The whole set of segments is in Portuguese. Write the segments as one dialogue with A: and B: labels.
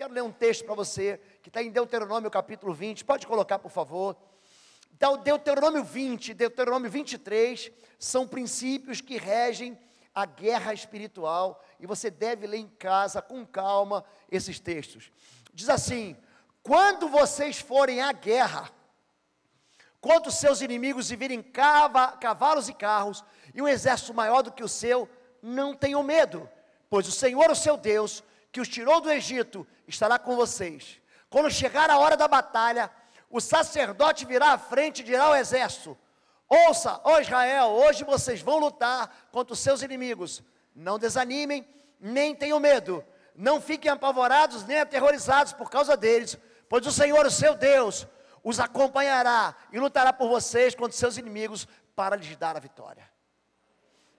A: quero ler um texto para você, que está em Deuteronômio capítulo 20, pode colocar por favor. Então, Deuteronômio 20, Deuteronômio 23, são princípios que regem a guerra espiritual, e você deve ler em casa, com calma, esses textos. Diz assim: quando vocês forem à guerra, contra os seus inimigos e virem cavalos e carros, e um exército maior do que o seu, não tenham medo, pois o Senhor, o seu Deus, que os tirou do Egito, estará com vocês. Quando chegar a hora da batalha, o sacerdote virá à frente e dirá ao exército: ouça, ó Israel, hoje vocês vão lutar contra os seus inimigos. Não desanimem, nem tenham medo. Não fiquem apavorados, nem aterrorizados por causa deles, pois o Senhor, o seu Deus, os acompanhará e lutará por vocês contra os seus inimigos para lhes dar a vitória.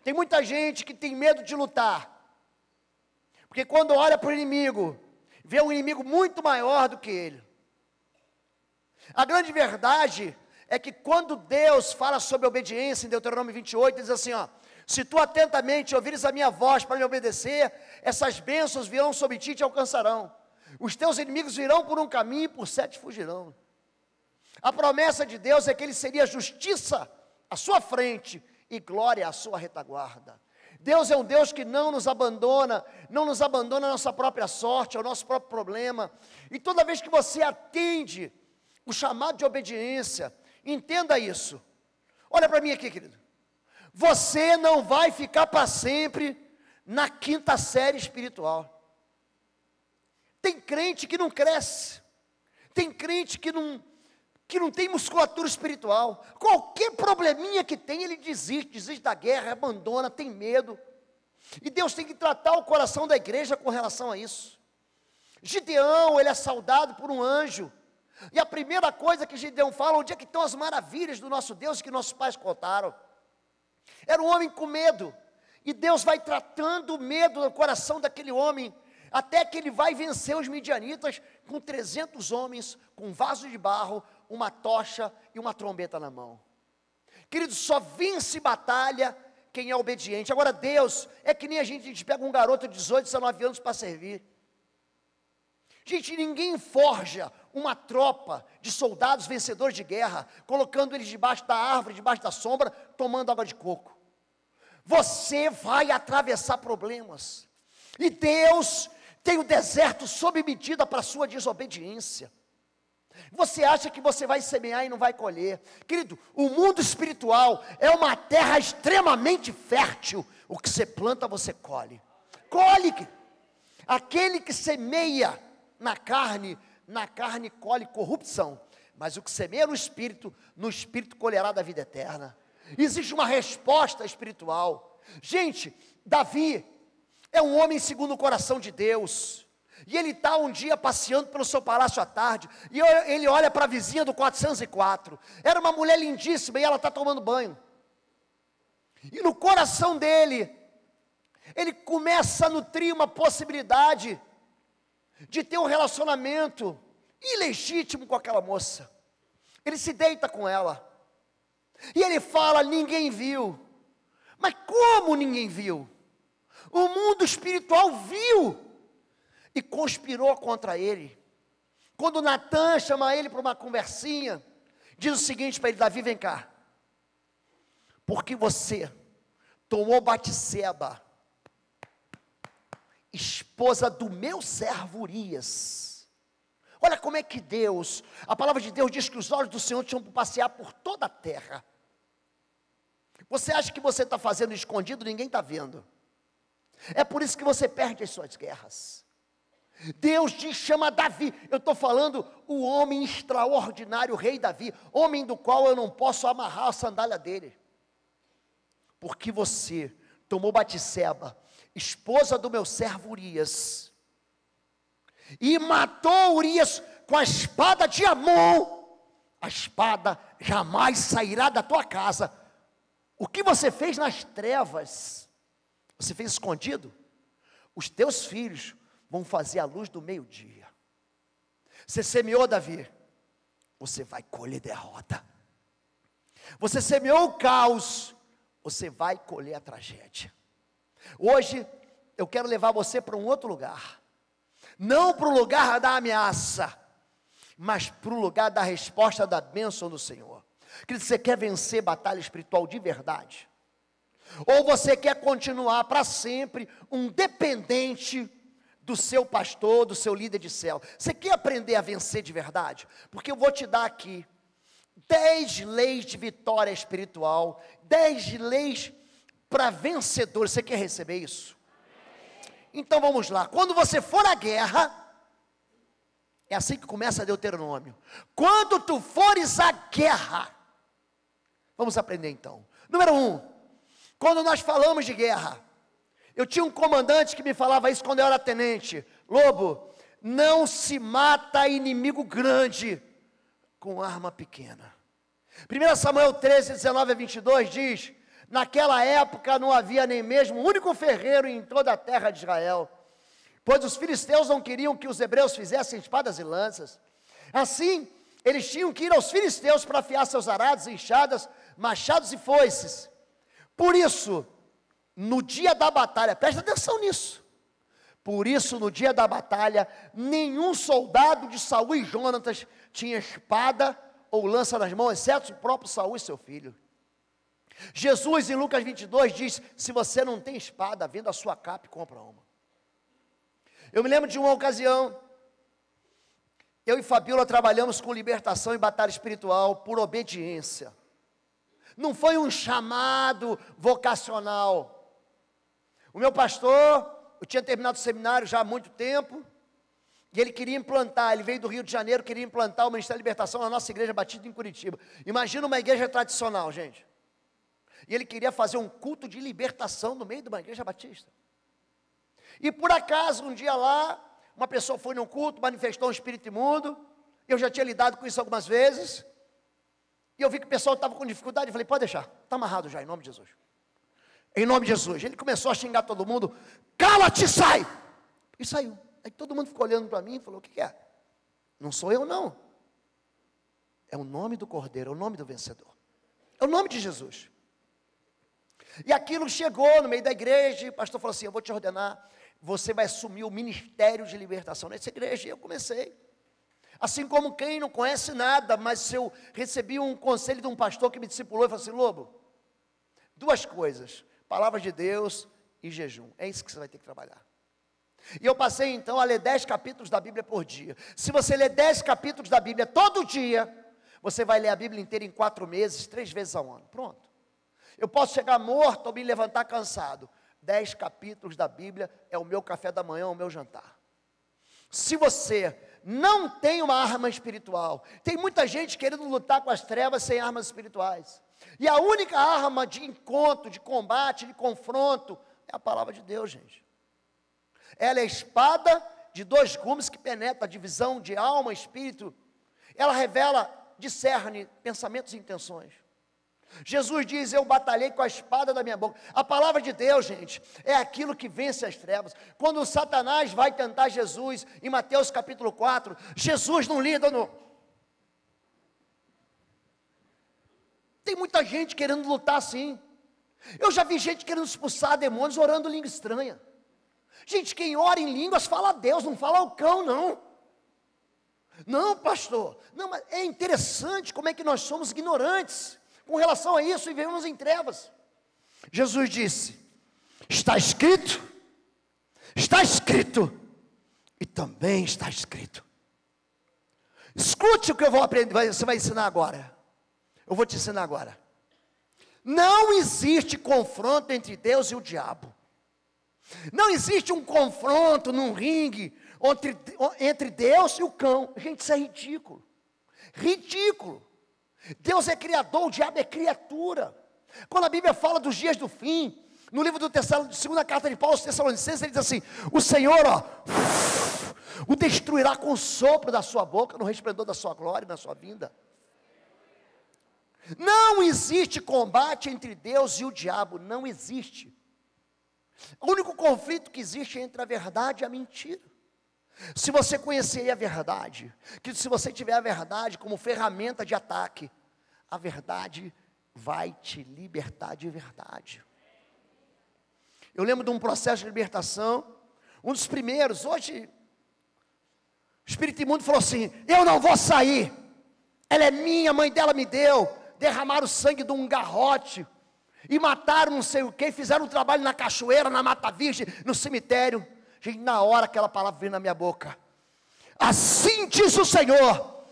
A: Tem muita gente que tem medo de lutar, porque quando olha para o inimigo, vê um inimigo muito maior do que ele. A grande verdade é que quando Deus fala sobre obediência, em Deuteronômio 28, diz assim, ó: se tu atentamente ouvires a minha voz para me obedecer, essas bênçãos virão sobre ti e te alcançarão. Os teus inimigos virão por um caminho e por 7 fugirão. A promessa de Deus é que Ele seria justiça à sua frente e glória à sua retaguarda. Deus é um Deus que não nos abandona a nossa própria sorte, ao nosso próprio problema. E toda vez que você atende o chamado de obediência, entenda isso. Olha para mim aqui, querido. Você não vai ficar para sempre na 5ª série espiritual. Tem crente que não cresce. Tem crente que não tem musculatura espiritual. Qualquer probleminha que tem, ele desiste da guerra, abandona, tem medo. E Deus tem que tratar o coração da igreja com relação a isso. Gideão, ele é saudado por um anjo. E a primeira coisa que Gideão fala: onde é que estão as maravilhas do nosso Deus que nossos pais contaram? Era um homem com medo. E Deus vai tratando o medo no coração daquele homem, até que ele vai vencer os midianitas com 300 homens, com um vaso de barro, uma tocha e uma trombeta na mão. Querido, só vence batalha quem é obediente. Agora Deus é que nem a gente pega um garoto de 18, 19 anos para servir. Gente, ninguém forja uma tropa de soldados vencedores de guerra, colocando eles debaixo da árvore, debaixo da sombra, tomando água de coco. Você vai atravessar problemas, e Deus tem o deserto sob medida para a sua desobediência. Você acha que você vai semear e não vai colher? Querido, o mundo espiritual é uma terra extremamente fértil. O que você planta, você colhe. Colhe. Aquele que semeia na carne colhe corrupção. Mas o que semeia no Espírito colherá da vida eterna. Existe uma resposta espiritual. Gente, Davi é um homem segundo o coração de Deus. E ele está um dia passeando pelo seu palácio à tarde, e ele olha para a vizinha do 404, era uma mulher lindíssima, e ela está tomando banho. E no coração dele, ele começa a nutrir uma possibilidade de ter um relacionamento ilegítimo com aquela moça. Ele se deita com ela, e ele fala: ninguém viu. Mas como ninguém viu? O mundo espiritual viu e conspirou contra ele. Quando Natan chama ele para uma conversinha, diz o seguinte para ele: Davi, vem cá, porque você tomou Batseba, esposa do meu servo Urias. Olha como é que Deus, a palavra de Deus diz que os olhos do Senhor tinham para passear por toda a terra. Você acha que você está fazendo escondido, ninguém está vendo. É por isso que você perde as suas guerras. Deus chama Davi, eu estou falando o homem extraordinário, o rei Davi, homem do qual eu não posso amarrar a sandália dele. Porque você tomou Batseba, esposa do meu servo Urias, e matou Urias com a espada de Amon. A espada jamais sairá da tua casa. O que você fez nas trevas, você fez escondido, os teus filhos vão fazer a luz do meio-dia. Você semeou, Davi, você vai colher derrota. Você semeou o caos, você vai colher a tragédia. Hoje eu quero levar você para um outro lugar. Não para o lugar da ameaça, mas para o lugar da resposta da bênção do Senhor. Querido, você quer vencer batalha espiritual de verdade? Ou você quer continuar para sempre um dependente do seu pastor, do seu líder de célula? Você quer aprender a vencer de verdade? Porque eu vou te dar aqui 10 leis de vitória espiritual, 10 leis para vencedores. Você quer receber isso? Então vamos lá. Quando você for à guerra, é assim que começa Deuteronômio. Quando tu fores à guerra, vamos aprender então. Número 1, quando nós falamos de guerra, eu tinha um comandante que me falava isso quando eu era tenente. Lobo, não se mata inimigo grande com arma pequena. 1 Samuel 13, 19 a 22 diz: naquela época não havia nem mesmo um único ferreiro em toda a terra de Israel, pois os filisteus não queriam que os hebreus fizessem espadas e lanças. Assim, eles tinham que ir aos filisteus para afiar seus arados, enxadas, machados e foices. Por isso, no dia da batalha, presta atenção nisso. Por isso, no dia da batalha, nenhum soldado de Saul e Jonatas tinha espada ou lança nas mãos, exceto o próprio Saul e seu filho. Jesus, em Lucas 22, diz: se você não tem espada, venda a sua capa e compra uma. Eu me lembro de uma ocasião, eu e Fabíola trabalhamos com libertação e batalha espiritual por obediência. Não foi um chamado vocacional. O meu pastor, eu tinha terminado o seminário já há muito tempo, e ele queria implantar, ele veio do Rio de Janeiro, queria implantar o Ministério da Libertação na nossa igreja Batista em Curitiba. Imagina uma igreja tradicional, gente. E ele queria fazer um culto de libertação no meio de uma igreja batista. E por acaso, um dia lá, uma pessoa foi no culto, manifestou um espírito imundo. Eu já tinha lidado com isso algumas vezes. E eu vi que o pessoal estava com dificuldade. Eu falei: pode deixar, está amarrado já, em nome de Jesus. Em nome de Jesus. Ele começou a xingar todo mundo: cala-te, sai! E saiu. Aí todo mundo ficou olhando para mim e falou: o que é? Não sou eu não. É o nome do Cordeiro, é o nome do vencedor. É o nome de Jesus. E aquilo chegou no meio da igreja, e o pastor falou assim: eu vou te ordenar, você vai assumir o ministério de libertação nessa igreja. E eu comecei. Assim como quem não conhece nada, mas eu recebi um conselho de um pastor que me discipulou e falou assim: Lobo, 2 coisas, palavra de Deus e jejum, é isso que você vai ter que trabalhar. E eu passei então a ler 10 capítulos da Bíblia por dia. Se você ler 10 capítulos da Bíblia todo dia, você vai ler a Bíblia inteira em 4 meses, 3 vezes ao ano, pronto. Eu posso chegar morto ou me levantar cansado. 10 capítulos da Bíblia é o meu café da manhã, o meu jantar. Se você não tem uma arma espiritual, tem muita gente querendo lutar com as trevas sem armas espirituais. E a única arma de encontro, de combate, de confronto, é a palavra de Deus, gente. Ela é a espada de 2 gumes que penetra a divisão de alma e espírito. Ela revela, discerne pensamentos e intenções. Jesus diz: eu batalhei com a espada da minha boca. A palavra de Deus, gente, é aquilo que vence as trevas. Quando Satanás vai tentar Jesus, em Mateus capítulo 4, Jesus não lida no... Tem muita gente querendo lutar assim. Eu já vi gente querendo expulsar demônios orando língua estranha. Gente, quem ora em línguas fala a Deus, não fala ao cão, não. Não, pastor. Não, mas é interessante como é que nós somos ignorantes com relação a isso e vivemos em trevas. Jesus disse: está escrito, e também está escrito. Escute o que eu vou aprender, você vai ensinar agora. Eu vou te ensinar agora. Não existe confronto entre Deus e o diabo. Não existe um confronto num ringue entre Deus e o cão. Gente, isso é ridículo. Ridículo. Deus é criador, o diabo é criatura. Quando a Bíblia fala dos dias do fim, no livro do segunda carta de Paulo aos Tessalonicenses, ele diz assim: o Senhor, o destruirá com o sopro da sua boca, no resplendor da sua glória e na sua vinda. Não existe combate entre Deus e o diabo, não existe. O único conflito que existe é entre a verdade e a mentira. Se você conhecer a verdade, que se você tiver a verdade como ferramenta de ataque, a verdade vai te libertar de verdade. Eu lembro de um processo de libertação, um dos primeiros. Hoje espírito imundo falou assim: eu não vou sair, ela é minha, a mãe dela me deu. Derramaram o sangue de um garrote, e mataram não sei o que, fizeram um trabalho na cachoeira, na Mata Virgem, no cemitério. Gente, na hora aquela palavra veio na minha boca: assim diz o Senhor,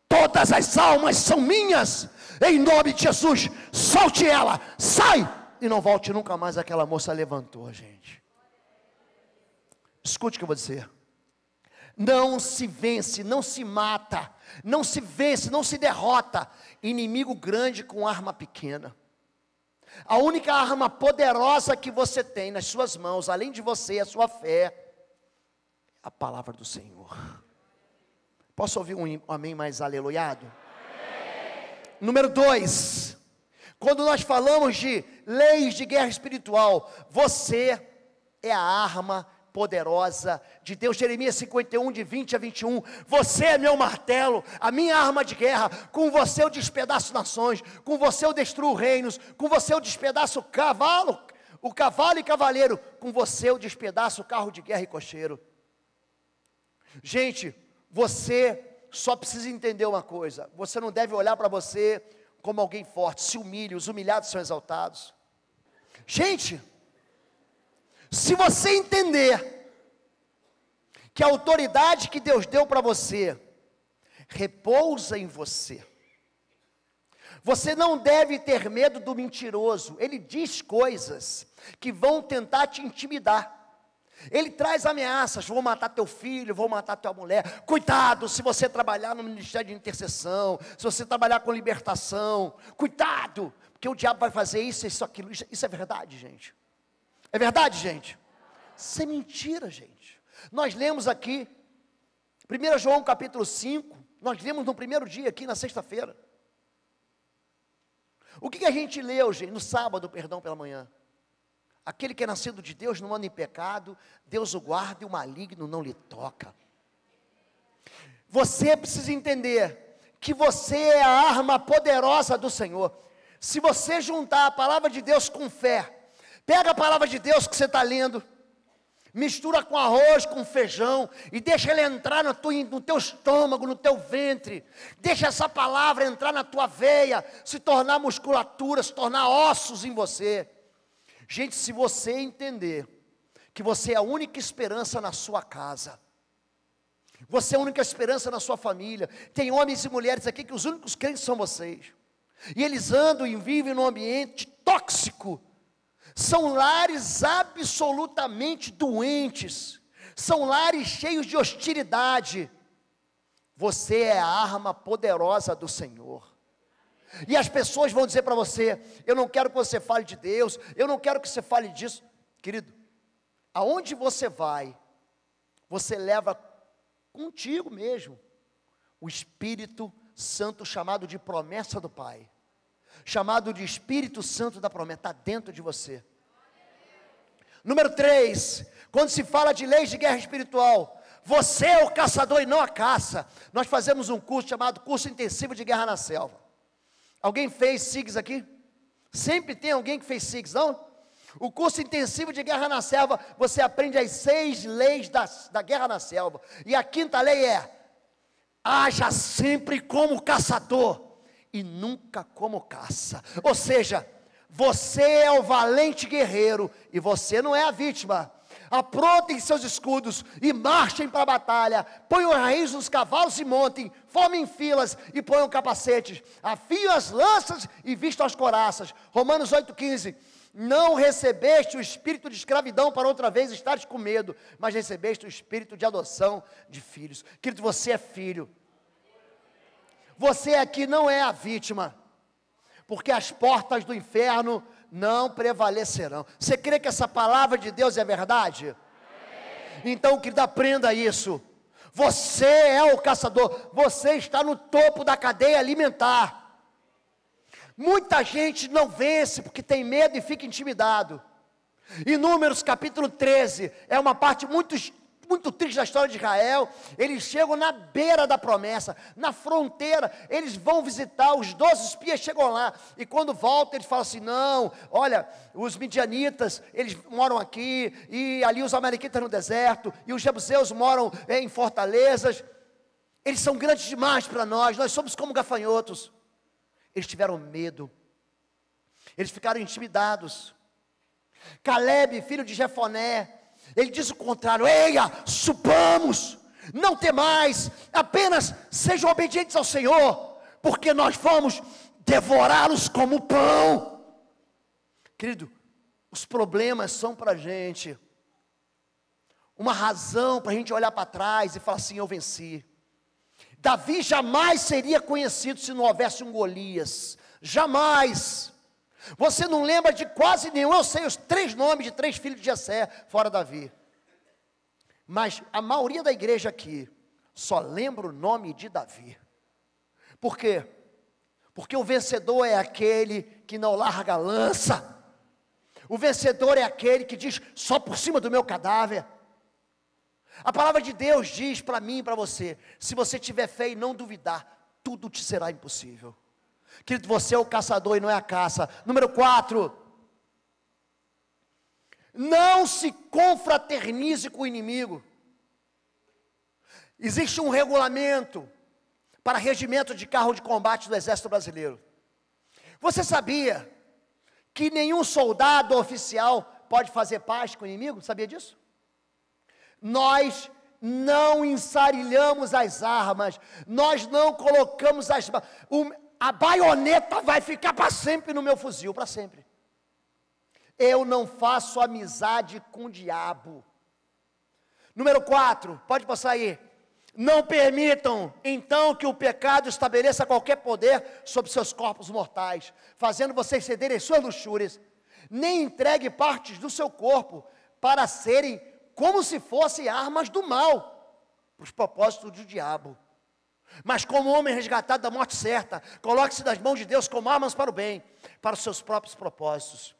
A: todas as almas são minhas, em nome de Jesus, solte ela, sai, e não volte nunca mais. Aquela moça levantou, gente. Escute o que eu vou dizer: não se vence, não se mata, não se vence, não se derrota inimigo grande com arma pequena. A única arma poderosa que você tem nas suas mãos, além de você, a sua fé, é a palavra do Senhor. Posso ouvir um amém mais aleluiado? Amém. Número 2, quando nós falamos de leis de guerra espiritual, você é a arma poderosa de Deus. Jeremias 51, de 20 a 21, você é meu martelo, a minha arma de guerra, com você eu despedaço nações, com você eu destruo reinos, com você eu despedaço o cavalo e cavaleiro, com você eu despedaço o carro de guerra e cocheiro. Gente, você só precisa entender uma coisa: você não deve olhar para você como alguém forte. Se humilhe, os humilhados são exaltados. Gente, se você entender que a autoridade que Deus deu para você repousa em você, você não deve ter medo do mentiroso. Ele diz coisas que vão tentar te intimidar. Ele traz ameaças: vou matar teu filho, vou matar tua mulher. Cuidado se você trabalhar no ministério de intercessão, se você trabalhar com libertação, cuidado, porque o diabo vai fazer isso, isso, aquilo. Isso é verdade, gente? É verdade, gente? Isso é mentira, gente. Nós lemos aqui 1 João capítulo 5, nós lemos no primeiro dia aqui, na sexta-feira. O que a gente leu, gente? No sábado, perdão, pela manhã: aquele que é nascido de Deus não anda em pecado, Deus o guarda e o maligno não lhe toca. Você precisa entender que você é a arma poderosa do Senhor. Se você juntar a palavra de Deus com fé, pega a palavra de Deus que você está lendo, mistura com arroz, com feijão, e deixa ela entrar no teu estômago, no teu ventre. Deixa essa palavra entrar na tua veia, se tornar musculatura, se tornar ossos em você. Gente, se você entender que você é a única esperança na sua casa, você é a única esperança na sua família. Tem homens e mulheres aqui que os únicos crentes são vocês, e eles andam e vivem num ambiente tóxico. São lares absolutamente doentes, são lares cheios de hostilidade. Você é a arma poderosa do Senhor. E as pessoas vão dizer para você: eu não quero que você fale de Deus, eu não quero que você fale disso. Querido, aonde você vai, você leva contigo mesmo o Espírito Santo, chamado de promessa do Pai, chamado de Espírito Santo da promessa, está dentro de você. Número 3, quando se fala de leis de guerra espiritual, você é o caçador e não a caça. Nós fazemos um curso chamado Curso Intensivo de Guerra na Selva. Alguém fez SIGs aqui? Sempre tem alguém que fez SIGs, não? O curso intensivo de guerra na selva, você aprende as 6 leis da guerra na selva. E a 5ª lei é: haja sempre como caçador e nunca como caça. Ou seja, você é o valente guerreiro e você não é a vítima. Aprontem seus escudos e marchem para a batalha. Ponham raiz nos cavalos e montem. Formem filas e ponham capacetes. Afiem as lanças e vistam as couraças. Romanos 8,15. Não recebeste o espírito de escravidão para outra vez estares com medo, mas recebeste o espírito de adoção de filhos. Querido, você é filho. Você aqui não é a vítima, porque as portas do inferno não prevalecerão. Você crê que essa palavra de Deus é verdade? Então, querido, aprenda isso. Você é o caçador, você está no topo da cadeia alimentar. Muita gente não vence porque tem medo e fica intimidado. Em Números capítulo 13, é uma parte muito triste da história de Israel. Eles chegam na beira da promessa, na fronteira, eles vão visitar, os 12 espias chegam lá, e quando voltam eles falam assim: não, olha, os midianitas, eles moram aqui, e ali os amalequitas no deserto, e os jebuseus moram em fortalezas. Eles são grandes demais para nós somos como gafanhotos. Eles tiveram medo, eles ficaram intimidados. Caleb, filho de Jefoné, ele diz o contrário: eia, subamos, não temais, apenas sejam obedientes ao Senhor, porque nós vamos devorá-los como pão. Querido, os problemas são para a gente uma razão para a gente olhar para trás e falar assim: eu venci. Davi jamais seria conhecido se não houvesse um Golias, jamais. Você não lembra de quase nenhum, eu sei os 3 nomes de 3 filhos de Jessé, fora Davi. Mas a maioria da igreja aqui só lembra o nome de Davi. Por quê? Porque o vencedor é aquele que não larga a lança. O vencedor é aquele que diz: só por cima do meu cadáver. A palavra de Deus diz para mim e para você: se você tiver fé e não duvidar, tudo te será impossível. Querido, você é o caçador e não é a caça. Número 4, não se confraternize com o inimigo. Existe um regulamento para regimento de carro de combate do Exército Brasileiro. Você sabia que nenhum soldado oficial pode fazer paz com o inimigo? Sabia disso? Nós não ensarilhamos as armas, nós não colocamos a baioneta vai ficar para sempre no meu fuzil, para sempre. Eu não faço amizade com o diabo. Número 4, pode passar aí. Não permitam, então, que o pecado estabeleça qualquer poder sobre seus corpos mortais, fazendo vocês cederem suas luxúrias. Nem entregue partes do seu corpo para serem como se fossem armas do mal, para os propósitos do diabo. Mas como homem resgatado da morte certa, coloque-se nas mãos de Deus como armas para o bem, para os seus próprios propósitos.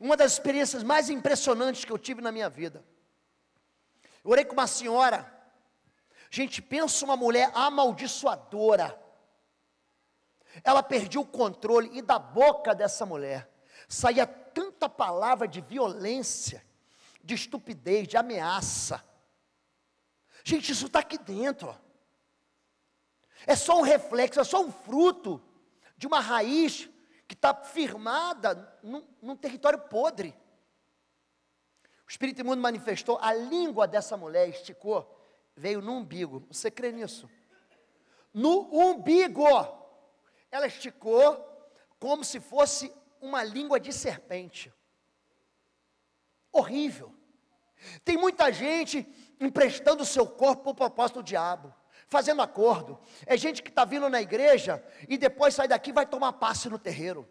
A: Uma das experiências mais impressionantes que eu tive na minha vida, eu orei com uma senhora. Gente, pensa uma mulher amaldiçoadora. Ela perdia o controle, e da boca dessa mulher saía tanta palavra de violência, de estupidez, de ameaça. Gente, isso está aqui dentro. É só um reflexo, é só um fruto de uma raiz que está firmada num território podre. O Espírito Imundo manifestou, a língua dessa mulher esticou, veio no umbigo. Você crê nisso? No umbigo. Ela esticou como se fosse uma língua de serpente. Horrível. Tem muita gente emprestando o seu corpo para o propósito do diabo, fazendo acordo. É gente que está vindo na igreja e depois sai daqui e vai tomar passe no terreiro.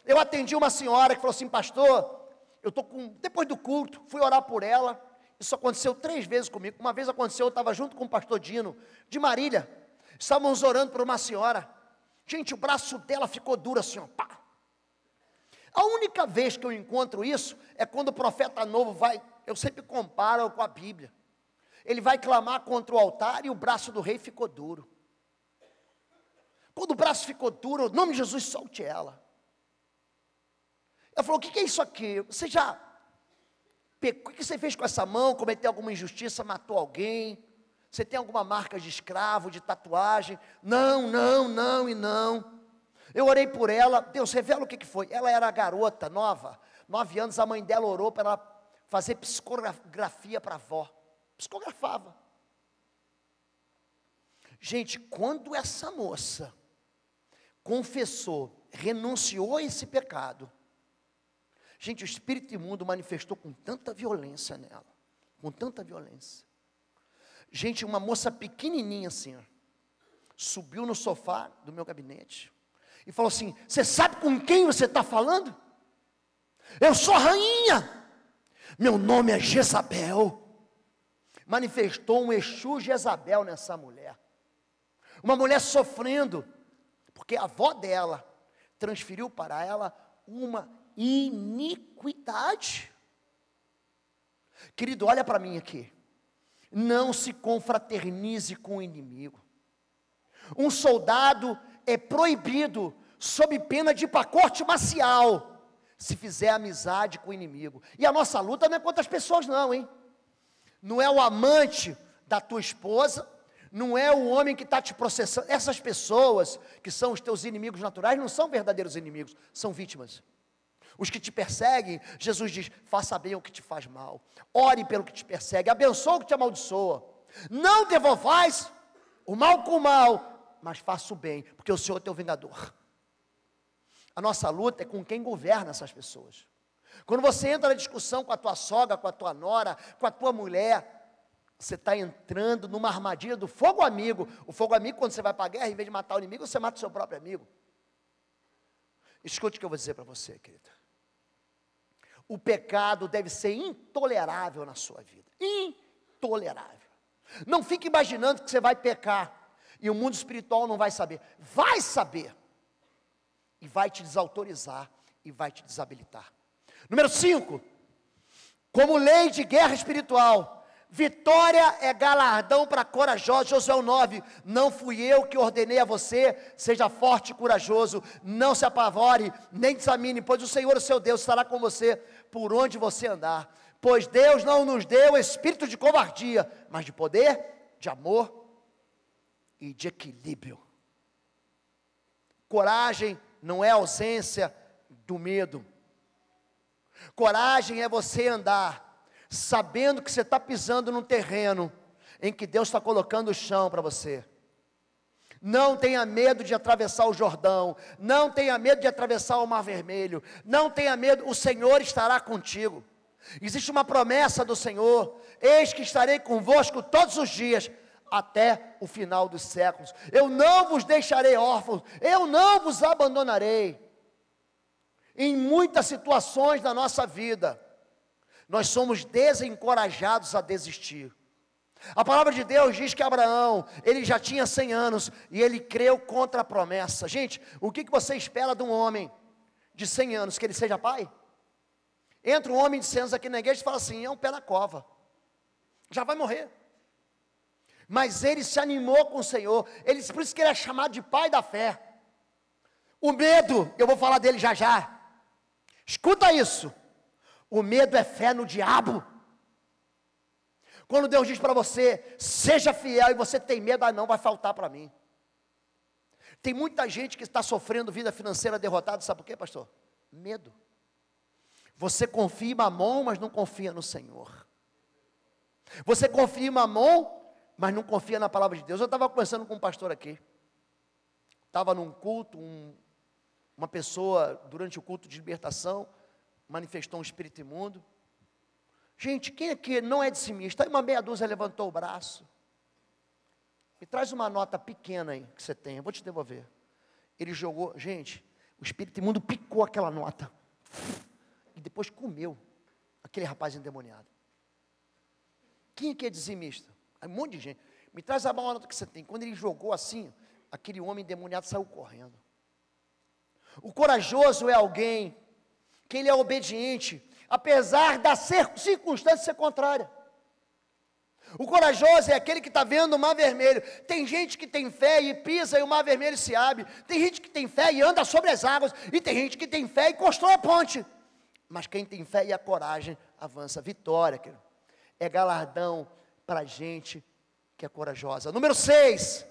A: Eu atendi uma senhora que falou assim: pastor, depois do culto, fui orar por ela. Isso aconteceu 3 vezes comigo. Uma vez aconteceu, eu estava junto com o pastor Dino, de Marília. Estávamos orando por uma senhora. Gente, o braço dela ficou duro assim, ó, pá. A única vez que eu encontro isso é quando o profeta novo vai, eu sempre comparo com a Bíblia. Ele vai clamar contra o altar e o braço do rei ficou duro. Quando o braço ficou duro, em nome de Jesus, solte ela. Ela falou: o que é isso aqui? O que você fez com essa mão? Cometeu alguma injustiça? Matou alguém? Você tem alguma marca de escravo, de tatuagem? Não. Eu orei por ela. Deus, revela o que foi. Ela era garota, nova, 9 anos, a mãe dela orou para ela fazer psicografia para a avó. Psicografava. Gente, quando essa moça confessou, renunciou a esse pecado, gente, o Espírito Imundo manifestou com tanta violência nela, com tanta violência. Gente, uma moça pequenininha assim, ó, subiu no sofá do meu gabinete e falou assim: você sabe com quem você está falando? Eu sou rainha, meu nome é Jezabel. Manifestou um Exu Jezabel nessa mulher. Uma mulher sofrendo, porque a avó dela transferiu para ela uma iniquidade. Querido, olha para mim aqui. Não se confraternize com o inimigo. Um soldado é proibido, sob pena de ir para a corte marcial, se fizer amizade com o inimigo. E a nossa luta não é contra as pessoas não, hein? Não é o amante da tua esposa, Não é o homem que está te processando. Essas pessoas que são os teus inimigos naturais não são verdadeiros inimigos, são vítimas. Os que te perseguem, Jesus diz, faça bem o que te faz mal, ore pelo que te persegue, abençoe o que te amaldiçoa, não devolvais o mal com o mal, mas faça o bem, porque o Senhor é teu vingador. A nossa luta é com quem governa essas pessoas. Quando você entra na discussão com a tua sogra, com a tua nora, com a tua mulher, você está entrando numa armadilha do fogo amigo. O fogo amigo, quando você vai para a guerra, em vez de matar o inimigo, você mata o seu próprio amigo. Escute o que eu vou dizer para você, querida. O pecado deve ser intolerável na sua vida. Intolerável. Não fique imaginando que você vai pecar e o mundo espiritual não vai saber. Vai saber. E vai te desautorizar e vai te desabilitar. Número 5. Como lei de guerra espiritual, vitória é galardão para corajosos. Josué 9, não fui eu que ordenei a você, seja forte e corajoso, não se apavore, nem desamine, pois o Senhor, o seu Deus, estará com você por onde você andar, pois Deus não nos deu espírito de covardia, mas de poder, de amor e de equilíbrio. Coragem não é ausência do medo. Coragem é você andar sabendo que você está pisando num terreno em que Deus está colocando o chão para você. Não tenha medo de atravessar o Jordão, não tenha medo de atravessar o Mar Vermelho, não tenha medo, o Senhor estará contigo. Existe uma promessa do Senhor, eis que estarei convosco todos os dias, até o final dos séculos. Eu não vos deixarei órfãos, eu não vos abandonarei. Em muitas situações da nossa vida, nós somos desencorajados a desistir. A palavra de Deus diz que Abraão, ele já tinha 100 anos, e ele creu contra a promessa. Gente, o que você espera de um homem de 100 anos? Que ele seja pai? Entra um homem de 100 anos aqui na igreja e fala assim, é um pé na cova, já vai morrer. Mas ele se animou com o Senhor, por isso que ele é chamado de pai da fé. O medo, eu vou falar dele já já. Escuta isso, o medo é fé no diabo. Quando Deus diz para você, seja fiel, e você tem medo, não vai faltar para mim. Tem muita gente que está sofrendo vida financeira derrotada, sabe por quê, pastor? Medo. Você confia em Mamon, mas não confia no Senhor. Você confia em Mamon, mas não confia na palavra de Deus. Eu estava conversando com um pastor aqui, estava num culto, uma pessoa, durante o culto de libertação, manifestou um espírito imundo. Gente, quem aqui não é dizimista? Aí uma meia dúzia levantou o braço. Me traz uma nota pequena aí, que você tem, eu vou te devolver. Ele jogou, gente, o espírito imundo picou aquela nota, e depois comeu aquele rapaz endemoniado. Quem aqui é dizimista? Aí um monte de gente. Me traz a maior nota que você tem. Quando ele jogou assim, aquele homem endemoniado saiu correndo. O corajoso é alguém que ele é obediente, apesar da circunstância ser contrária. O corajoso é aquele que está vendo o mar vermelho. Tem gente que tem fé e pisa e o mar vermelho se abre. Tem gente que tem fé e anda sobre as águas. E tem gente que tem fé e constrói a ponte. Mas quem tem fé e a coragem avança. Vitória, querido, é galardão para a gente que é corajosa. Número 6.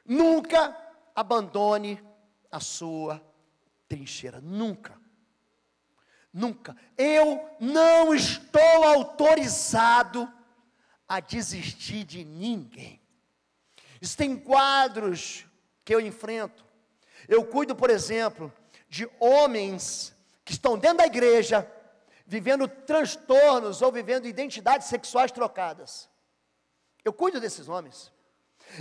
A: Nunca abandone a sua trincheira. Nunca. Nunca. Eu não estou autorizado a desistir de ninguém. Existem quadros que eu enfrento. Eu cuido, por exemplo, de homens que estão dentro da igreja, vivendo transtornos ou vivendo identidades sexuais trocadas. Eu cuido desses homens.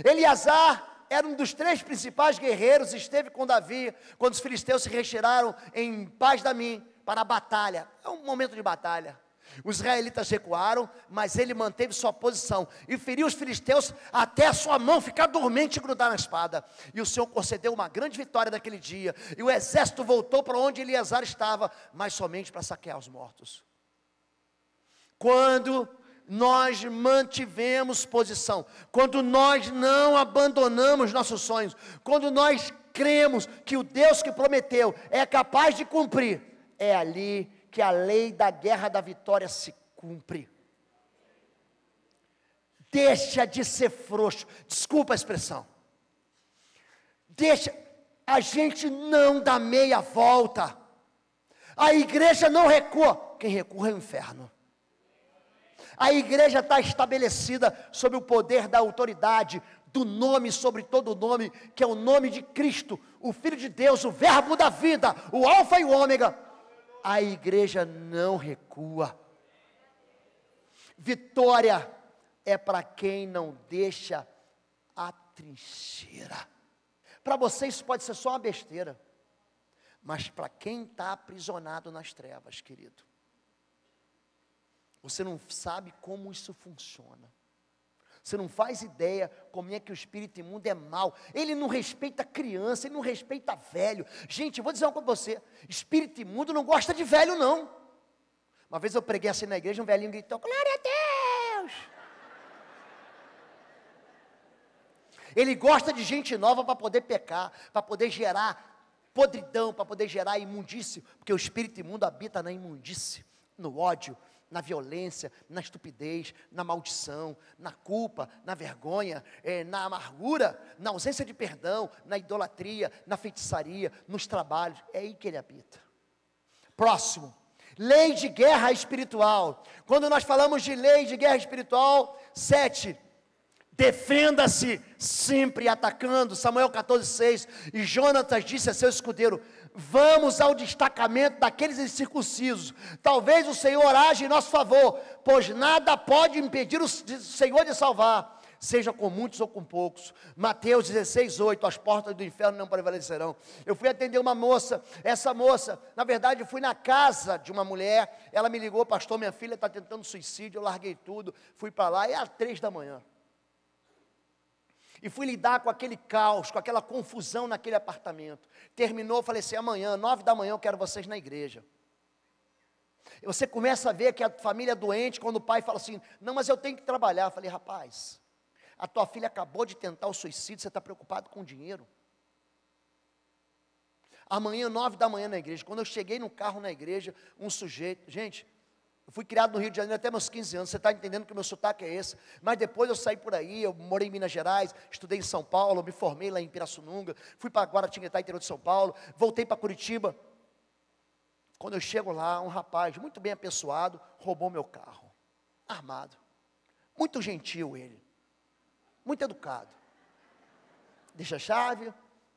A: Eleazar era um dos 3 principais guerreiros, esteve com Davi, quando os filisteus se retiraram em Paz-Damim, para a batalha. É um momento de batalha. Os israelitas recuaram, mas ele manteve sua posição, e feriu os filisteus, até a sua mão ficar dormente e grudar na espada, e o Senhor concedeu uma grande vitória naquele dia, e o exército voltou para onde Eleazar estava, mas somente para saquear os mortos. Quando nós mantivemos posição, quando nós não abandonamos nossos sonhos, quando nós cremos que o Deus que prometeu é capaz de cumprir, é ali que a lei da guerra da vitória se cumpre. Deixa de ser frouxo. Desculpa a expressão. Deixa. A gente não dá meia volta. A igreja não recua. Quem recua é o inferno. A igreja está estabelecida sob o poder da autoridade, do nome sobre todo nome, que é o nome de Cristo, o Filho de Deus, o Verbo da vida, o Alfa e o Ômega. A igreja não recua. Vitória é para quem não deixa a trincheira. Para você isso pode ser só uma besteira, mas para quem está aprisionado nas trevas, querido, você não sabe como isso funciona. Você não faz ideia como é que o espírito imundo é mau. Ele não respeita criança, ele não respeita velho. Gente, eu vou dizer uma coisa para você. Espírito imundo não gosta de velho, não. Uma vez eu preguei assim na igreja, um velhinho gritou, glória a Deus. Ele gosta de gente nova para poder pecar, para poder gerar podridão, para poder gerar imundície. Porque o espírito imundo habita na imundície, no ódio, na violência, na estupidez, na maldição, na culpa, na vergonha, na amargura, na ausência de perdão, na idolatria, na feitiçaria, nos trabalhos. É aí que ele habita. Próximo, lei de guerra espiritual. Quando nós falamos de lei de guerra espiritual, 7, defenda-se sempre atacando. Samuel 14:6. E Jonatas disse a seu escudeiro: vamos ao destacamento daqueles incircuncisos. Talvez o Senhor age em nosso favor, pois nada pode impedir o Senhor de salvar, seja com muitos ou com poucos. Mateus 16:8. As portas do inferno não prevalecerão. Eu fui atender uma moça. Essa moça, na verdade, eu fui na casa de uma mulher. Ela me ligou: pastor, minha filha está tentando suicídio. Eu larguei tudo, fui para lá, e às 3 da manhã. E fui lidar com aquele caos, com aquela confusão naquele apartamento. Terminou, falei assim: amanhã, 9 da manhã, eu quero vocês na igreja. E você começa a ver que a família é doente, quando o pai fala assim: não, mas eu tenho que trabalhar. Eu falei: rapaz, a tua filha acabou de tentar o suicídio, você está preocupado com o dinheiro? Amanhã, 9 da manhã na igreja. Quando eu cheguei no carro na igreja, um sujeito, gente, eu fui criado no Rio de Janeiro até meus 15 anos, você está entendendo que o meu sotaque é esse, mas depois eu saí por aí, eu morei em Minas Gerais, estudei em São Paulo, me formei lá em Pirassununga, fui para Guaratinguetá, interior de São Paulo, voltei para Curitiba. Quando eu chego lá, um rapaz muito bem apessoado, roubou meu carro, armado, muito gentil ele, muito educado, deixa a chave,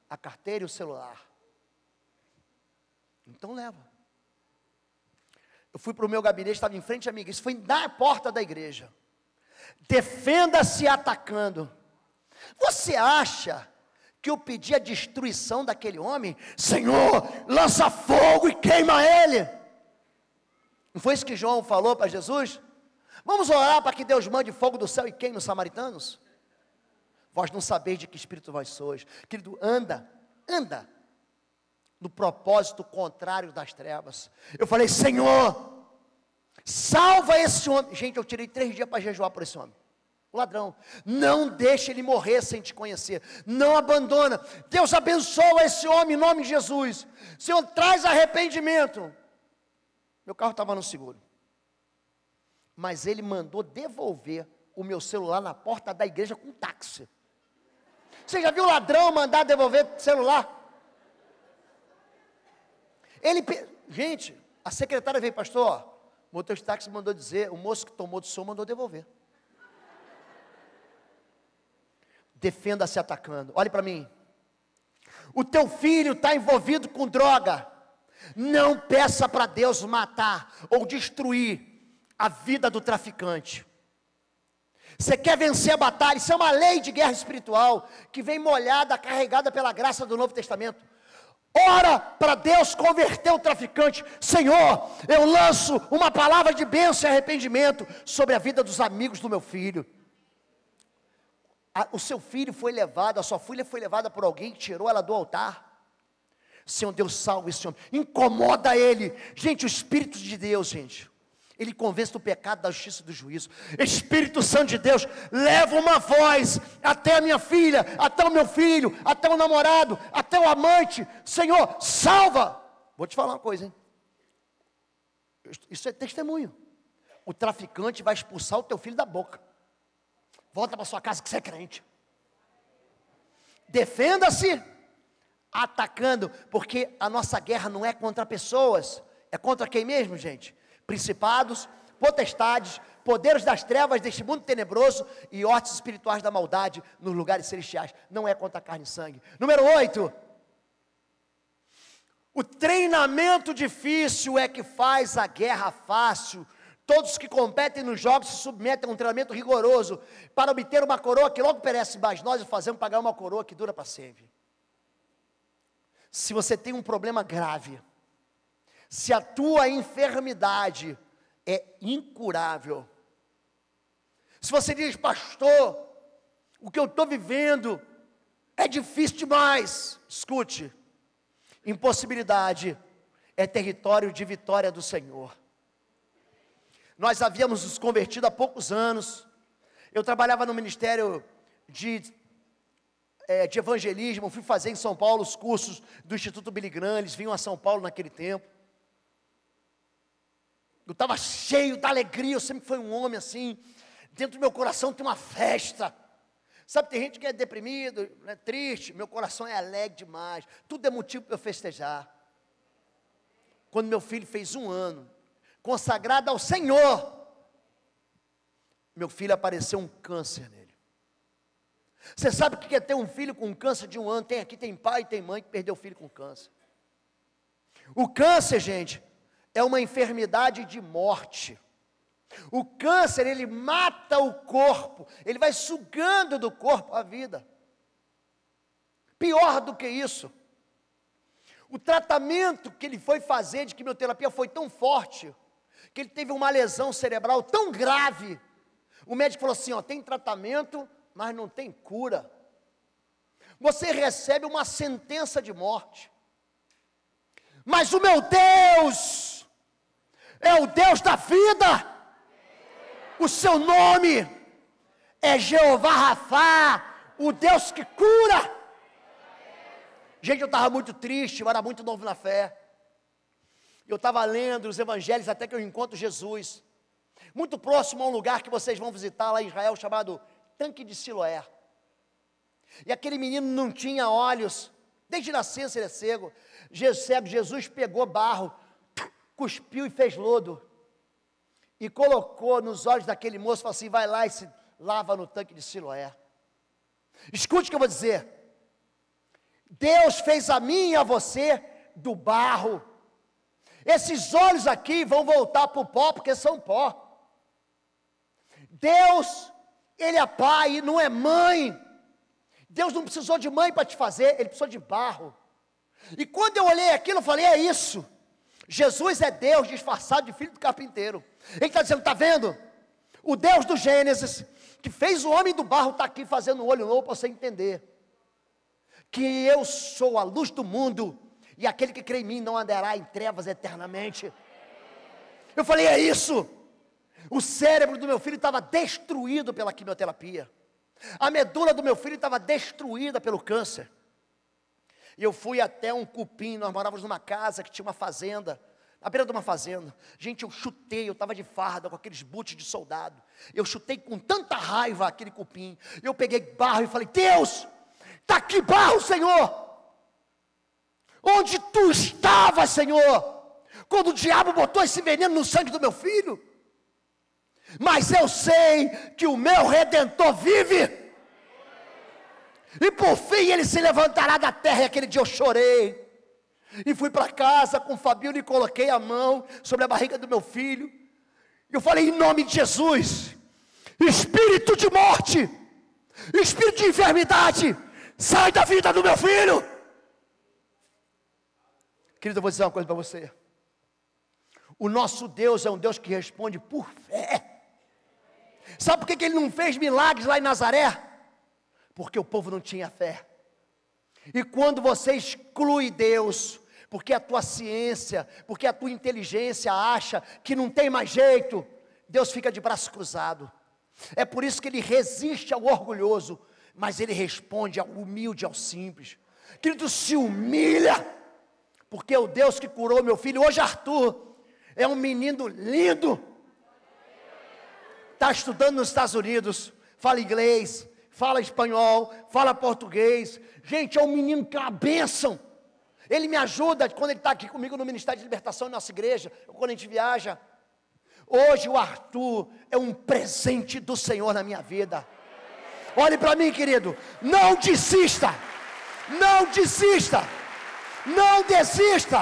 A: a carteira e o celular. Então leva. Eu fui para o meu gabinete, estava em frente à minha igreja, isso foi na porta da igreja. Defenda-se atacando. Você acha que eu pedi a destruição daquele homem? Senhor, lança fogo e queima ele. Não foi isso que João falou para Jesus? Vamos orar para que Deus mande fogo do céu e queime os samaritanos? Vós não sabeis de que espírito vós sois. Querido, anda no propósito contrário das trevas. Eu falei: Senhor, salva esse homem. Gente, eu tirei 3 dias para jejuar por esse homem, o ladrão. Não deixe ele morrer sem te conhecer, não abandona. Deus abençoa esse homem em nome de Jesus. Senhor, traz arrependimento. Meu carro estava no seguro, mas ele mandou devolver o meu celular na porta da igreja com táxi. Você já viu ladrão mandar devolver celular? Gente, a secretária veio: pastor, o motorista de táxi mandou dizer, o moço que tomou do som mandou devolver. Defenda-se atacando. Olhe para mim. O teu filho está envolvido com droga. Não peça para Deus matar ou destruir a vida do traficante. Você quer vencer a batalha? Isso é uma lei de guerra espiritual que vem molhada, carregada pela graça do Novo Testamento. Ora para Deus converter o traficante. Senhor, eu lanço uma palavra de bênção e arrependimento sobre a vida dos amigos do meu filho. O seu filho foi levado, a sua filha foi levada por alguém que tirou ela do altar. Senhor Deus, salve esse homem, incomoda ele. Gente, o Espírito de Deus, gente, ele convence do pecado, da justiça e do juízo. Espírito Santo de Deus, leva uma voz até a minha filha, até o meu filho, até o namorado, até o amante. Senhor, salva. Vou te falar uma coisa, hein? Isso é testemunho. O traficante vai expulsar o teu filho da boca. Volta para sua casa que você é crente. Defenda-se atacando, porque a nossa guerra não é contra pessoas, é contra quem mesmo, gente? Principados, potestades, poderes das trevas deste mundo tenebroso e hostes espirituais da maldade nos lugares celestiais. Não é contra carne e sangue. Número 8. O treinamento difícil é que faz a guerra fácil. Todos que competem nos jogos se submetem a um treinamento rigoroso para obter uma coroa que logo perece, mas nós o fazemos pagar uma coroa que dura para sempre. Se você tem um problema grave, se a tua enfermidade é incurável, se você diz, pastor, o que eu estou vivendo é difícil demais, escute, impossibilidade é território de vitória do Senhor. Nós havíamos nos convertido há poucos anos, eu trabalhava no ministério de evangelismo, fui fazer em São Paulo os cursos do Instituto Billy Graham, eles vinham a São Paulo naquele tempo. Eu estava cheio da alegria, eu sempre fui um homem assim, dentro do meu coração tem uma festa. Sabe, tem gente que é deprimido, é triste, meu coração é alegre demais, tudo é motivo para eu festejar. Quando meu filho fez 1 ano, consagrado ao Senhor, meu filho apareceu um câncer nele. Você sabe o que é ter um filho com câncer de 1 ano? Tem pai e tem mãe que perdeu o filho com câncer. O câncer, gente, é uma enfermidade de morte. O câncer, ele mata o corpo, ele vai sugando do corpo a vida. Pior do que isso, o tratamento que ele foi fazer de quimioterapia foi tão forte, que ele teve uma lesão cerebral tão grave, o médico falou assim, tem tratamento, mas não tem cura. Você recebe uma sentença de morte. Mas o meu Deus é o Deus da vida. O seu nome é Jeová Rafá, o Deus que cura. Gente, eu estava muito triste, eu era muito novo na fé. Eu estava lendo os evangelhos até que eu encontro Jesus. Muito próximo a um lugar que vocês vão visitar lá em Israel, chamado Tanque de Siloé. E aquele menino não tinha olhos, desde nascença ele é cego. Jesus pegou barro, cuspiu e fez lodo. E colocou nos olhos daquele moço, falou assim, vai lá e se lava no tanque de Siloé. Escute o que eu vou dizer. Deus fez a mim e a você do barro. Esses olhos aqui vão voltar para o pó, porque são pó. Deus, Ele é pai, não é mãe. Deus não precisou de mãe para te fazer, Ele precisou de barro. E quando eu olhei aquilo, eu falei, é isso. Jesus é Deus disfarçado de filho do carpinteiro. Ele está dizendo, está vendo? O Deus do Gênesis, que fez o homem do barro, está aqui fazendo um olho novo para você entender. Que eu sou a luz do mundo, e aquele que crê em mim não andará em trevas eternamente. Eu falei, é isso. O cérebro do meu filho estava destruído pela quimioterapia. A medula do meu filho estava destruída pelo câncer. E eu fui até um cupim, nós morávamos numa casa que tinha uma fazenda, à beira de uma fazenda. Gente, eu chutei, eu estava de farda com aqueles boots de soldado. Eu chutei com tanta raiva aquele cupim. Eu peguei barro e falei, Deus, está aqui barro, Senhor. Onde tu estava, Senhor, quando o diabo botou esse veneno no sangue do meu filho? Mas eu sei que o meu Redentor vive. E por fim ele se levantará da terra. E aquele dia eu chorei. E fui para casa com o Fabio e coloquei a mão sobre a barriga do meu filho. E eu falei, em nome de Jesus, espírito de morte, espírito de enfermidade, sai da vida do meu filho. Querido, eu vou dizer uma coisa para você. O nosso Deus é um Deus que responde por fé. Sabe por que ele não fez milagres lá em Nazaré? Porque o povo não tinha fé. E quando você exclui Deus, porque a tua ciência, porque a tua inteligência acha que não tem mais jeito, Deus fica de braço cruzado. É por isso que ele resiste ao orgulhoso, mas ele responde ao humilde, ao simples. Querido, se humilha, porque o Deus que curou meu filho, hoje Arthur, é um menino lindo, está estudando nos Estados Unidos, fala inglês, fala espanhol, fala português. Gente, é um menino que é uma bênção. Ele me ajuda quando ele está aqui comigo no Ministério de Libertação na nossa igreja, ou quando a gente viaja. Hoje o Arthur é um presente do Senhor na minha vida. Olhe para mim, querido, não desista, não desista, não desista.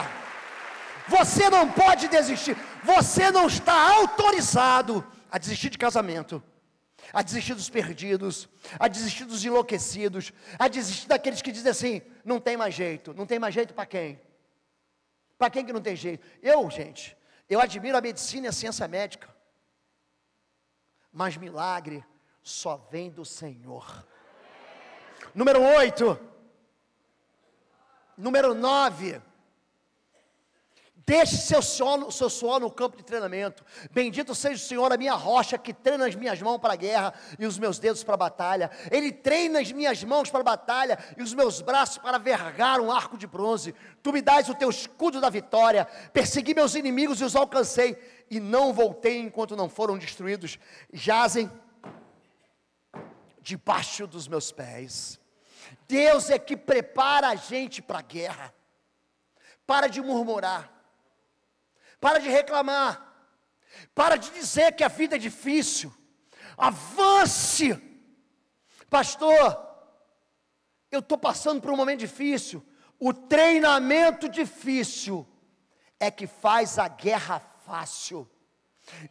A: Você não pode desistir, você não está autorizado a desistir de casamento, a desistir dos perdidos, a desistir dos enlouquecidos, a desistir daqueles que dizem assim, não tem mais jeito para quem? Para quem que não tem jeito? Gente, eu admiro a medicina e a ciência médica, mas milagre só vem do Senhor. Número 8, número 9, deixe seu suor no campo de treinamento. Bendito seja o Senhor, a minha rocha, que treina as minhas mãos para a guerra e os meus dedos para a batalha. Ele treina as minhas mãos para a batalha e os meus braços para vergar um arco de bronze. Tu me dás o teu escudo da vitória. Persegui meus inimigos e os alcancei, e não voltei enquanto não foram destruídos. Jazem debaixo dos meus pés. Deus é que prepara a gente para a guerra. Para de murmurar. Para de reclamar, para de dizer que a vida é difícil, avance. Pastor, eu estou passando por um momento difícil. O treinamento difícil é que faz a guerra fácil.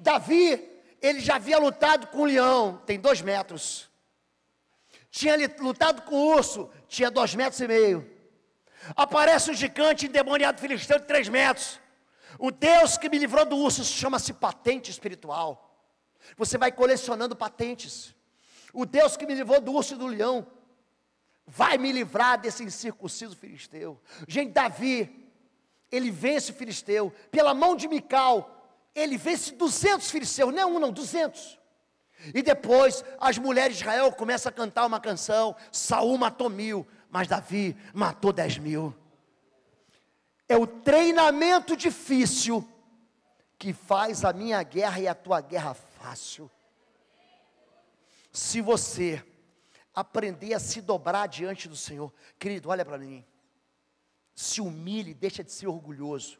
A: Davi, ele já havia lutado com o leão, tem 2 metros, tinha lutado com o urso, tinha 2,5 metros, aparece um gigante endemoniado filisteu de 3 metros, o Deus que me livrou do urso chama-se patente espiritual. Você vai colecionando patentes. O Deus que me livrou do urso e do leão vai me livrar desse incircunciso filisteu. Gente, Davi, ele vence o filisteu. Pela mão de Mical, ele vence 200 filisteus. Não é um, não, 200. E depois, as mulheres de Israel começam a cantar uma canção. Saul matou 1000, mas Davi matou 10.000. É o treinamento difícil que faz a minha guerra e a tua guerra fácil. Se você aprender a se dobrar diante do Senhor, querido, olha para mim, se humilhe, deixa de ser orgulhoso.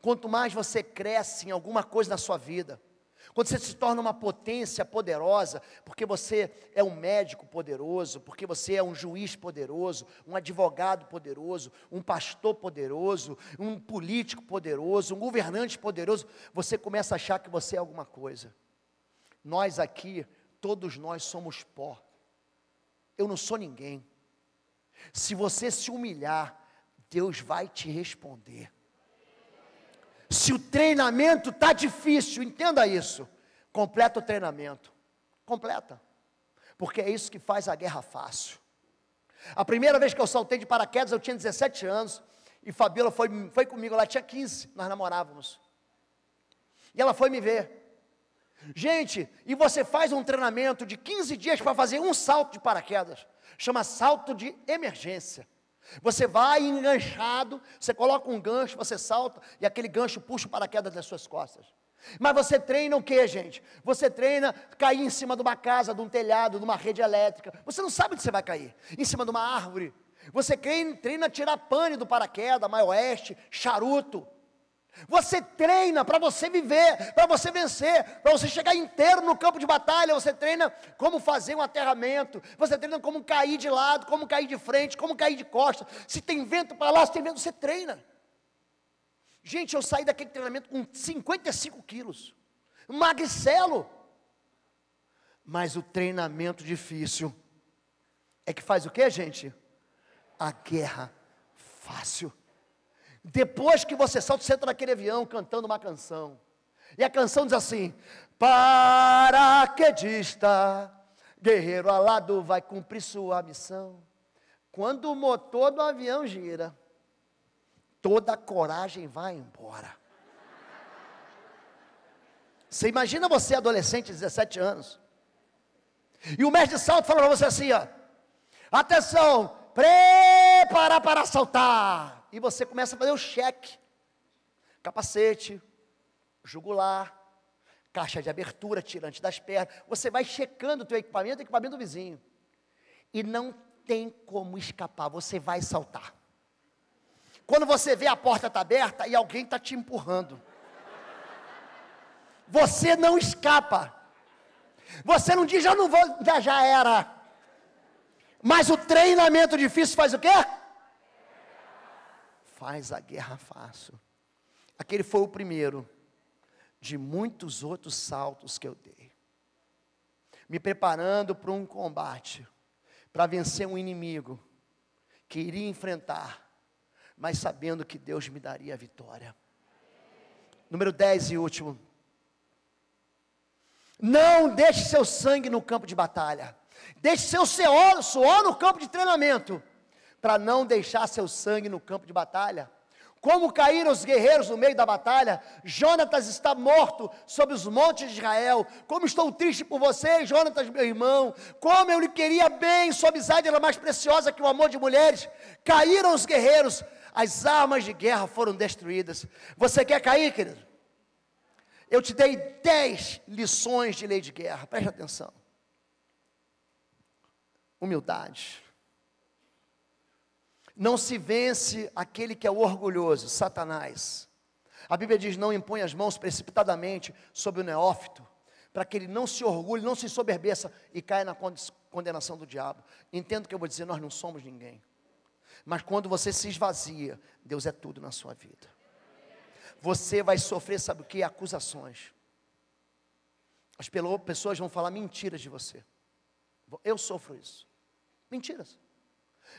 A: Quanto mais você cresce em alguma coisa na sua vida, quando você se torna uma potência poderosa, porque você é um médico poderoso, porque você é um juiz poderoso, um advogado poderoso, um pastor poderoso, um político poderoso, um governante poderoso, você começa a achar que você é alguma coisa. Nós aqui, todos nós somos pó. Eu não sou ninguém. Se você se humilhar, Deus vai te responder. Se o treinamento está difícil, entenda isso, completa o treinamento, completa, porque é isso que faz a guerra fácil. A primeira vez que eu saltei de paraquedas, eu tinha 17 anos, e Fabíola foi comigo, ela tinha 15, nós namorávamos, e ela foi me ver. Gente, e você faz um treinamento de 15 dias para fazer um salto de paraquedas, chama salto de emergência. Você vai enganchado, você coloca um gancho, você salta, e aquele gancho puxa o paraquedas das suas costas. Mas você treina o que, gente? Você treina cair em cima de uma casa, de um telhado, de uma rede elétrica. Você não sabe onde você vai cair. Em cima de uma árvore. Você treina tirar pane do paraquedas, maioeste, charuto. Você treina para você viver, para você vencer, para você chegar inteiro no campo de batalha. Você treina como fazer um aterramento, você treina como cair de lado, como cair de frente, como cair de costas. Se tem vento para lá, se tem vento, você treina. Gente, eu saí daquele treinamento com 55 quilos, magricelo. Mas o treinamento difícil é que faz o que, gente? A guerra fácil. Depois que você salta, você entra naquele avião cantando uma canção. E a canção diz assim: paraquedista, guerreiro alado vai cumprir sua missão. Quando o motor do avião gira, toda a coragem vai embora. Você imagina você adolescente, 17 anos. E o mestre de salto fala para você assim, ó: atenção, prepara para saltar. E você começa a fazer o cheque, capacete, jugular, caixa de abertura, tirante das pernas, você vai checando o teu equipamento, o equipamento do vizinho, e não tem como escapar, você vai saltar. Quando você vê a porta está aberta e alguém está te empurrando, você não escapa, você não diz, já não vou, já era, mas o treinamento difícil faz o quê? Faz a guerra fácil. Aquele foi o primeiro de muitos outros saltos que eu dei, me preparando para um combate, para vencer um inimigo, que iria enfrentar, mas sabendo que Deus me daria a vitória. Número 10 e último, não deixe seu sangue no campo de batalha, deixe seu suor no campo de treinamento, para não deixar seu sangue no campo de batalha. Como caíram os guerreiros no meio da batalha, Jonatas está morto sobre os montes de Israel, como estou triste por você, Jonatas, meu irmão, como eu lhe queria bem, sua amizade era mais preciosa que o amor de mulheres, caíram os guerreiros, as armas de guerra foram destruídas. Você quer cair, querido? Eu te dei 10 lições de lei de guerra, preste atenção. Humildade. Não se vence aquele que é orgulhoso, Satanás. A Bíblia diz, não impõe as mãos precipitadamente sobre o neófito, para que ele não se orgulhe, não se ensoberbeça e caia na condenação do diabo. Entendo o que eu vou dizer, nós não somos ninguém. Mas quando você se esvazia, Deus é tudo na sua vida. Você vai sofrer, sabe o que? Acusações. As pessoas vão falar mentiras de você. Eu sofro isso. Mentiras.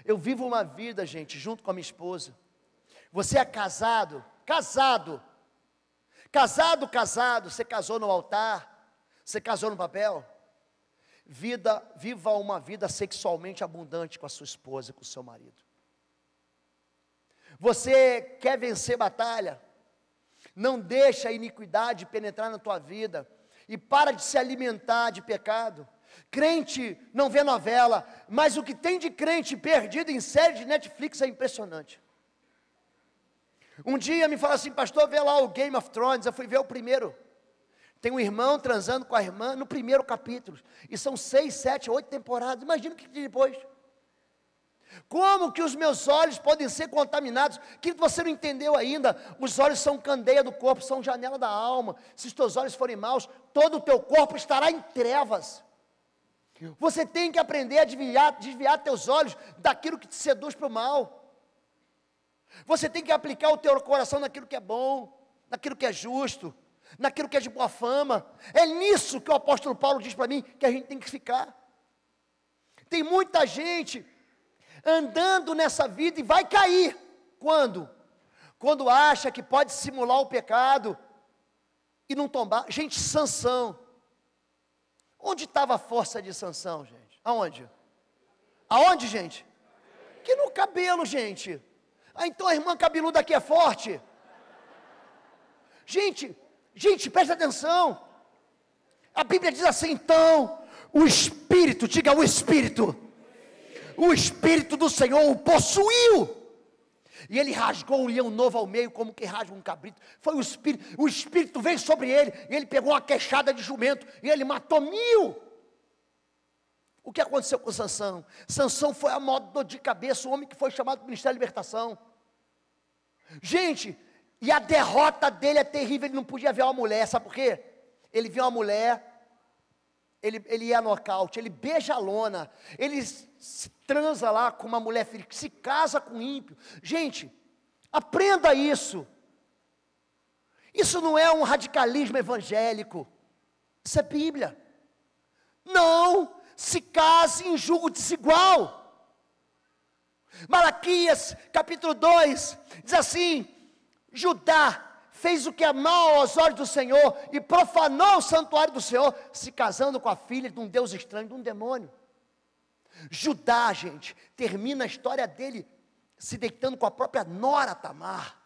A: Eu vivo uma vida, gente, junto com a minha esposa. Você é casado, você casou no altar, você casou no papel. Viva uma vida sexualmente abundante com a sua esposa, com o seu marido. Você quer vencer batalha? Não deixa a iniquidade penetrar na tua vida e para de se alimentar de pecado. Crente não vê novela, mas o que tem de crente perdido em série de Netflix é impressionante. Um dia me falaram assim, pastor, vê lá o Game of Thrones. Eu fui ver o primeiro. Tem um irmão transando com a irmã no primeiro capítulo, e são 6, 7, 8 temporadas. Imagina o que tem depois. Como que os meus olhos podem ser contaminados? Que você não entendeu ainda. Os olhos são candeia do corpo, são janela da alma. Se os teus olhos forem maus, todo o teu corpo estará em trevas. Você tem que aprender a desviar teus olhos daquilo que te seduz para o mal. Você tem que aplicar o teu coração naquilo que é bom, naquilo que é justo, naquilo que é de boa fama. É nisso que o apóstolo Paulo diz para mim que a gente tem que ficar. Tem muita gente andando nessa vida e vai cair. Quando? Quando acha que pode simular o pecado e não tombar. Gente, Sansão. Onde estava a força de Sansão, gente? Aonde? Aonde, gente? Que no cabelo, gente. Ah, então a irmã cabeluda aqui é forte. Gente, presta atenção. A Bíblia diz assim, então, o Espírito, diga o Espírito do Senhor o possuiu. E ele rasgou um leão novo ao meio, como que rasga um cabrito. Foi o Espírito veio sobre ele, e ele pegou uma queixada de jumento, e ele matou 1000. O que aconteceu com Sansão? Sansão foi a maior dor de cabeça, o homem que foi chamado para o Ministério da Libertação. Gente, e a derrota dele é terrível, ele não podia ver uma mulher, sabe por quê? Ele viu uma mulher, ele ia nocaute, ele beija a lona, ele se transa lá com uma mulher feliz, se casa com ímpio. Gente, aprenda isso. Isso não é um radicalismo evangélico, isso é Bíblia. Não se case em julgo desigual. Malaquias capítulo 2 diz assim: Judá fez o que é mal aos olhos do Senhor e profanou o santuário do Senhor, se casando com a filha de um Deus estranho, de um demônio. Judá, gente, termina a história dele se deitando com a própria nora Tamar.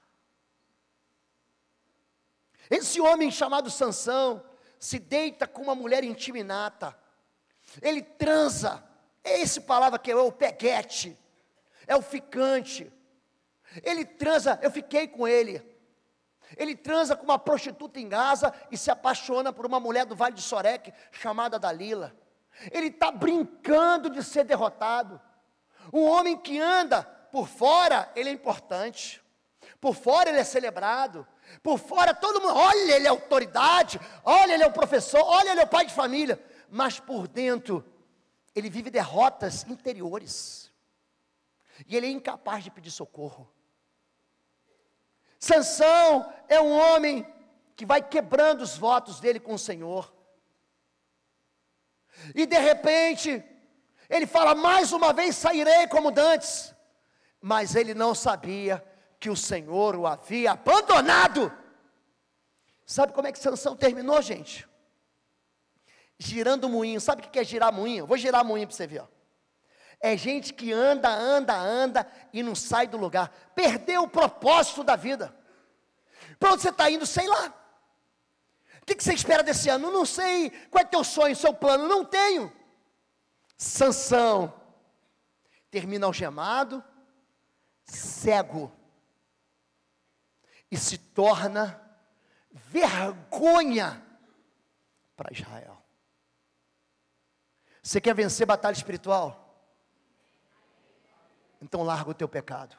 A: Esse homem chamado Sansão se deita com uma mulher intiminata. Ele transa. É essa palavra que é o peguete, é o ficante. Ele transa, eu fiquei com ele. Ele transa com uma prostituta em Gaza e se apaixona por uma mulher do Vale de Sorek chamada Dalila. Ele está brincando de ser derrotado. Um homem que anda por fora, ele é importante. Por fora ele é celebrado. Por fora todo mundo, olha, ele é autoridade. Olha, ele é o professor. Olha, ele é o pai de família. Mas por dentro, ele vive derrotas interiores. E ele é incapaz de pedir socorro. Sansão é um homem que vai quebrando os votos dele com o Senhor. E de repente, ele fala, mais uma vez sairei como dantes. Mas ele não sabia que o Senhor o havia abandonado. Sabe como é que Sansão terminou, gente? Girando o moinho. Sabe o que é girar moinho? Vou girar moinho para você ver, ó. É gente que anda e não sai do lugar. Perdeu o propósito da vida. Para onde você está indo? Sei lá. O que você espera desse ano? Não sei. Qual é teu sonho, seu plano? Não tenho. Sansão termina algemado, cego, e se torna vergonha para Israel. Você quer vencer batalha espiritual? Então larga o teu pecado.